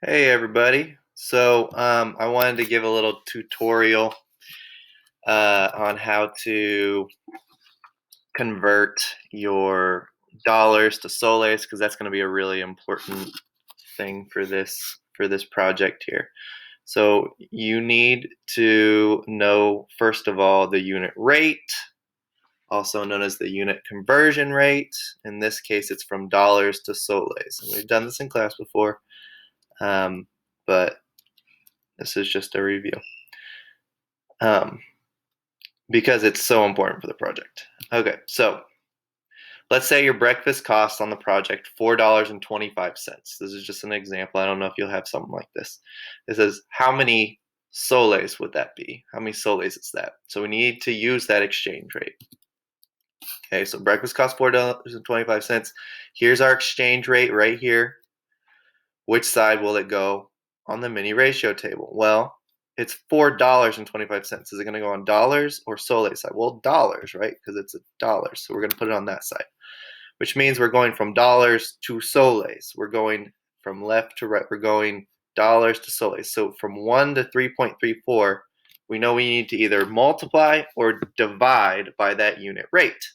Hey everybody. I wanted to give a little tutorial on how to convert your dollars to soles because that's going to be a really important thing for this project here. So you need to know first of all the unit rate, also known as the unit conversion rate. In this case, it's from dollars to soles, and we've done this in class before, but this is just a review. Because it's so important for the project. Okay, so let's say your breakfast costs on the project $4.25. This is just an example. I don't know if you'll have something like this. It says, how many soles would that be? How many soles is that? So we need to use that exchange rate. Okay, so breakfast costs $4.25. Here's our exchange rate right here. Which side will it go on the mini ratio table? Well, it's $4.25. Is it going to go on dollars or soles side? Well, dollars, right? Because it's a dollar. So we're going to put it on that side, which means we're going from dollars to soles. We're going from left to right. We're going dollars to soles. So from 1 to 3.34, we know we need to either multiply or divide by that unit rate.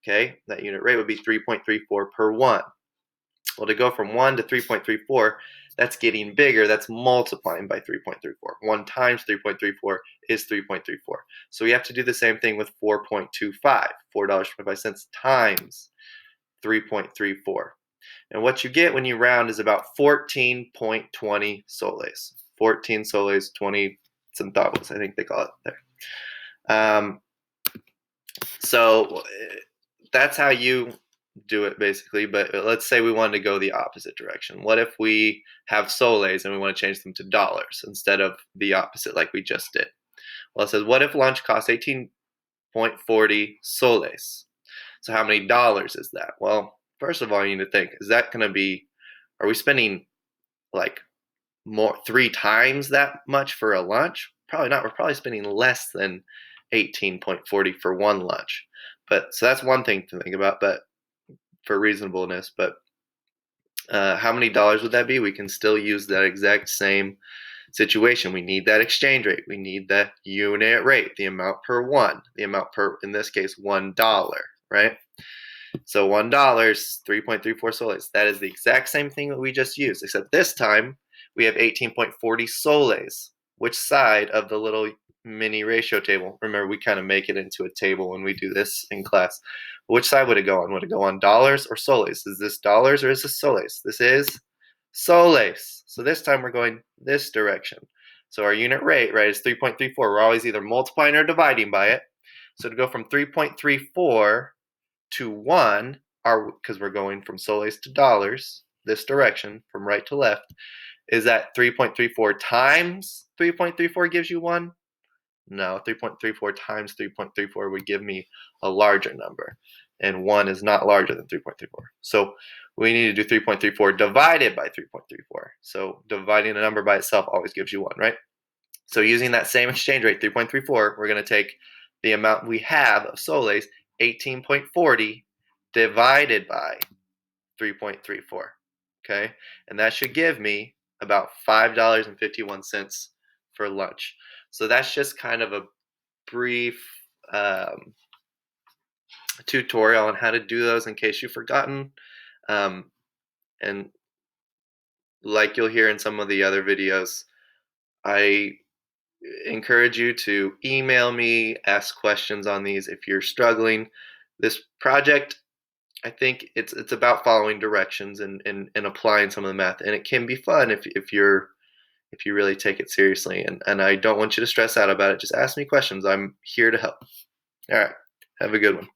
Okay, that unit rate would be 3.34 per 1. Well, to go from 1 to 3.34, that's getting bigger. That's multiplying by 3.34. 1 times 3.34 is 3.34. So we have to do the same thing with 4.25. $4.25 times 3.34. And what you get when you round is about 14.20 soles. 14 soles, 20 centavos, I think they call it there. So that's how you do it basically, but let's say we wanted to go the opposite direction. What if we have soles and we want to change them to dollars instead of the opposite like we just did? Well, it says, what if lunch costs 18.40 soles? So how many dollars is that? Well, first of all, you need to think, is that going to be, are we spending like 3 times that much for a lunch? Probably not. We're probably spending less than 18.40 for one lunch. But so that's one thing to think about, but for reasonableness. But how many dollars would that be? We can still use that exact same situation. We need that exchange rate. We need that unit rate, the amount per 1, the amount per, in this case, $1, right? So $1 is 3.34 soles. That is the exact same thing that we just used, except this time we have 18.40 soles. Which side of the little mini ratio table? Remember, we kind of make it into a table when we do this in class. Which side would it go on? Would it go on dollars or soles? Is this dollars or is this soles? This is soles. So this time we're going this direction. So our unit rate, right, is 3.34. We're always either multiplying or dividing by it. So to go from 3.34 to 1, because we're going from soles to dollars, this direction, from right to left, is that 3.34 times 3.34 gives you 1? No, 3.34 times 3.34 would give me a larger number, and 1 is not larger than 3.34. So we need to do 3.34 divided by 3.34. So dividing a number by itself always gives you 1, right? So using that same exchange rate, 3.34, we're going to take the amount we have of soles, 18.40, divided by 3.34, okay? And that should give me about $5.51 for lunch. So that's just kind of a brief tutorial on how to do those in case you've forgotten. And like you'll hear in some of the other videos, I encourage you to email me, ask questions on these if you're struggling. This project, I think it's about following directions and applying some of the math, and it can be fun if you really take it seriously. And I don't want you to stress out about it. Just ask me questions. I'm here to help. All right. Have a good one.